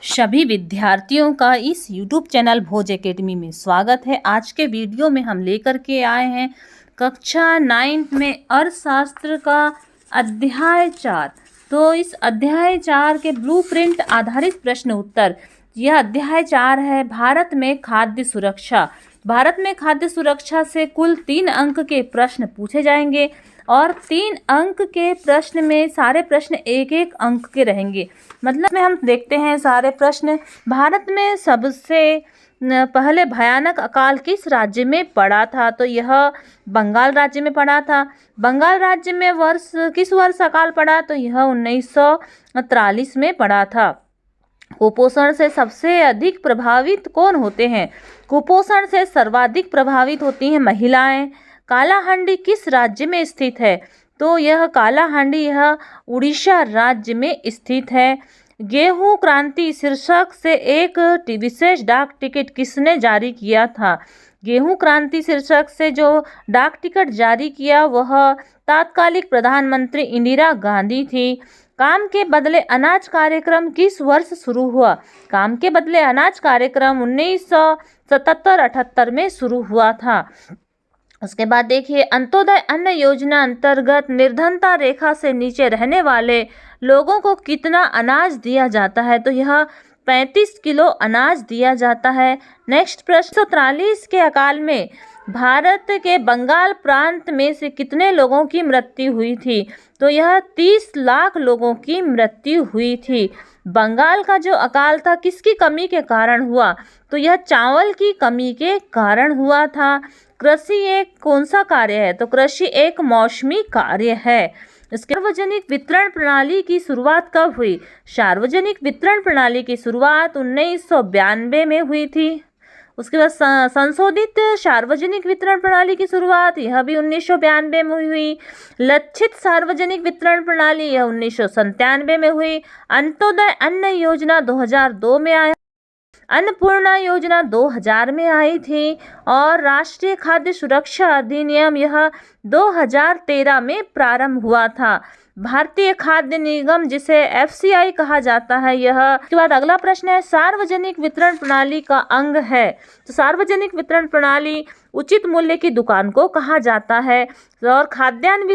सभी विद्यार्थियों का इस YouTube चैनल भोज एकेडमी में स्वागत है। आज के वीडियो में हम लेकर के आए हैं कक्षा 9 में अर्थशास्त्र का अध्याय 4। तो इस अध्याय 4 के ब्लूप्रिंट आधारित प्रश्न उत्तर। यह अध्याय 4 है भारत में खाद्य सुरक्षा। भारत में खाद्य सुरक्षा से कुल 3 अंक के प्रश्न पूछे जाएंगे और 3 अंक के प्रश्न में सारे प्रश्न 1-1 अंक के रहेंगे। मतलब में हम देखते हैं सारे प्रश्न। भारत में सबसे पहले भयानक अकाल किस राज्य में पड़ा था? तो यह बंगाल राज्य में पड़ा था। बंगाल राज्य में किस वर्ष अकाल पड़ा? तो यह 1943 में पड़ा था। कुपोषण से सबसे अधिक प्रभावित कौन होते हैं? कुपोषण से सर्वाधिक प्रभावित होती हैं महिलाएं। कालाहांडी किस राज्य में स्थित है? तो यह कालाहांडी यह उड़ीसा राज्य में स्थित है। गेहूं क्रांति शीर्षक से एक विशेष डाक टिकट किसने जारी किया था? गेहूं क्रांति शीर्षक से जो डाक टिकट जारी किया वह तत्कालीन प्रधानमंत्री इंदिरा गांधी थी। काम के बदले अनाज कार्यक्रम किस वर्ष शुरू हुआ? काम के बदले अनाज कार्यक्रम 1977-78 में शुरू हुआ था। उसके बाद देखिए, अंत्योदय अन्न योजना अंतर्गत निर्धनता रेखा से नीचे रहने वाले लोगों को कितना अनाज दिया जाता है? तो यह 35 किलो अनाज दिया जाता है। नेक्स्ट प्रश्न, 1943 के अकाल में भारत के बंगाल प्रांत में से कितने लोगों की मृत्यु हुई थी? तो यह 30 लाख लोगों की मृत्यु हुई थी। बंगाल का जो अकाल था किसकी कमी के कारण हुआ? तो यह चावल की कमी के कारण हुआ था। कृषि एक कौन सा कार्य है? तो कृषि एक मौसमी कार्य है। सार्वजनिक वितरण प्रणाली की शुरुआत कब हुई? सार्वजनिक वितरण प्रणाली की शुरुआत 1992 में हुई थी। उसके बाद संशोधित सार्वजनिक वितरण प्रणाली की शुरुआत यह भी 1992 में हुई। लक्षित सार्वजनिक वितरण प्रणाली यह 1997 में हुई। अंत्योदय अन्न योजना 2002 में आया। अन्नपूर्णा योजना 2000 में आई थी और राष्ट्रीय खाद्य सुरक्षा अधिनियम यह 2013 में प्रारंभ हुआ था। भारतीय खाद्य निगम जिसे FCI कहा जाता है यह। इसके बाद अगला प्रश्न है, सार्वजनिक वितरण प्रणाली का अंग है। तो सार्वजनिक वितरण प्रणाली उचित मूल्य की दुकान को कहा जाता है। और खाद्यान्न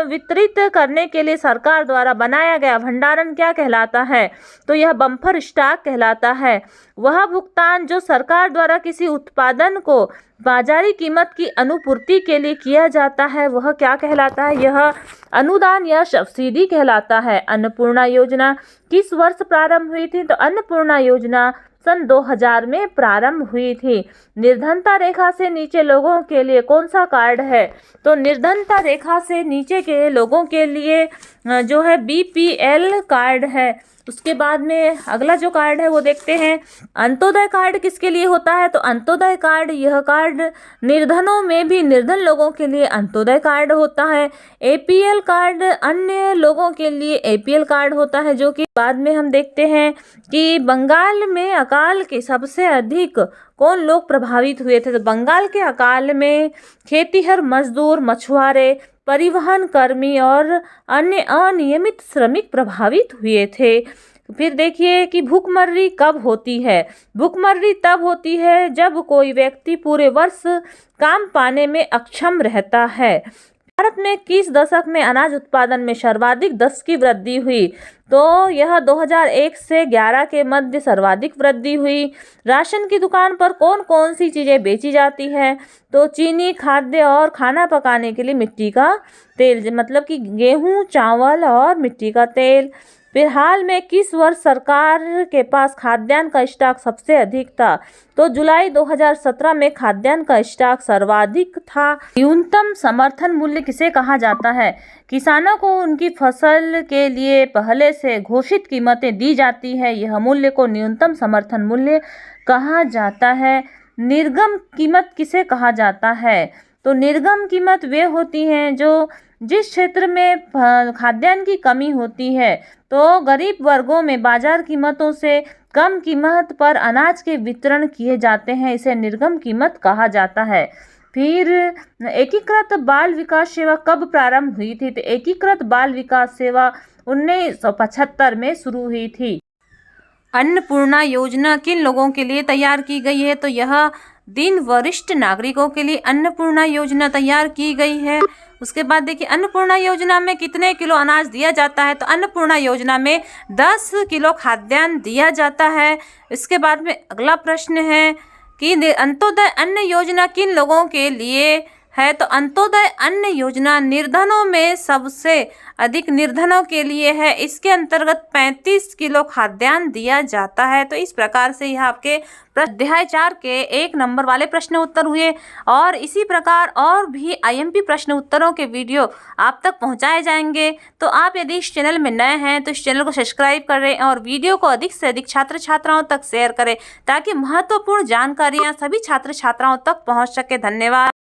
वितरित करने के लिए सरकार द्वारा बनाया गया भंडारण क्या कहलाता है? तो यह बम्पर स्टॉक कहलाता है। वह भुगतान जो सरकार द्वारा किसी उत्पादन को बाजारी कीमत की अनुपूर्ति के लिए किया जाता है वह क्या कहलाता है? यह अनुदान या सब्सिडी कहलाता है। अन्नपूर्णा योजना किस वर्ष प्रारंभ हुई थी? तो अन्नपूर्णा योजना सन 2000 में प्रारंभ हुई थी। निर्धनता रेखा से नीचे लोगों के लिए कौन सा कार्ड है? तो निर्धनता रेखा से नीचे के लोगों के लिए जो है BPL कार्ड है। उसके बाद में अगला जो कार्ड है वो देखते हैं। अंत्योदय कार्ड किसके लिए होता है? तो अंत्योदय कार्ड यह कार्ड निर्धनों में भी निर्धन लोगों के लिए अंत्योदय कार्ड होता है। APL कार्ड अन्य लोगों के लिए APL कार्ड होता है। जो कि बाद में हम देखते हैं कि बंगाल में अकाल के सबसे अधिक कौन लोग प्रभावित हुए थे? तो बंगाल के अकाल में खेतीहर मजदूर, मछुआरे, परिवहन कर्मी और अन्य अनियमित श्रमिक प्रभावित हुए थे। फिर देखिए कि भूखमरी कब होती है? भूखमरी तब होती है जब कोई व्यक्ति पूरे वर्ष काम पाने में अक्षम रहता है। भारत में किस दशक में अनाज उत्पादन में सर्वाधिक 10 की वृद्धि हुई? तो यह 2001 से 11 के मध्य सर्वाधिक वृद्धि हुई। राशन की दुकान पर कौन कौन सी चीज़ें बेची जाती है? तो चीनी, खाद्य और खाना पकाने के लिए मिट्टी का तेल, मतलब कि गेहूं, चावल और मिट्टी का तेल। फिर हाल में किस वर्ष सरकार के पास खाद्यान्न का स्टॉक सबसे अधिक था? तो जुलाई 2017 में खाद्यान्न का स्टॉक सर्वाधिक था। न्यूनतम समर्थन मूल्य किसे कहा जाता है? किसानों को उनकी फसल के लिए पहले से घोषित कीमतें दी जाती है। यह मूल्य को न्यूनतम समर्थन मूल्य कहा जाता है। निर्गम कीमत किसे कहा जाता है? तो निर्गम कीमत वे होती हैं जो जिस क्षेत्र में खाद्यान्न की कमी होती है तो गरीब वर्गों में बाजार कीमतों से कम कीमत पर अनाज के वितरण किए जाते हैं। इसे निर्गम कीमत कहा जाता है। फिर एकीकृत बाल विकास सेवा कब प्रारंभ हुई थी? तो एकीकृत बाल विकास सेवा 1975 में शुरू हुई थी। अन्नपूर्णा योजना किन लोगों के लिए तैयार की गई है? तो यह दिन वरिष्ठ नागरिकों के लिए अन्नपूर्णा योजना तैयार की गई है। उसके बाद देखिए अन्नपूर्णा योजना में कितने किलो अनाज दिया जाता है? तो अन्नपूर्णा योजना में 10 किलो खाद्यान्न दिया जाता है। इसके बाद में अगला प्रश्न है कि अंत्योदय अन्न योजना किन लोगों के लिए है? तो अंत्योदय अन्न योजना निर्धनों में सबसे अधिक निर्धनों के लिए है। इसके अंतर्गत 35 किलो खाद्यान्न दिया जाता है। तो इस प्रकार से यह आपके अध्याय 4 के 1 नंबर वाले प्रश्न उत्तर हुए। और इसी प्रकार और भी आईएमपी प्रश्न उत्तरों के वीडियो आप तक पहुंचाए जाएंगे। तो आप यदि इस चैनल में नए हैं तो इस चैनल को सब्सक्राइब करें और वीडियो को अधिक से अधिक छात्र छात्राओं तक शेयर करें ताकि महत्वपूर्ण जानकारियां सभी छात्र छात्राओं तक पहुंच सके। धन्यवाद।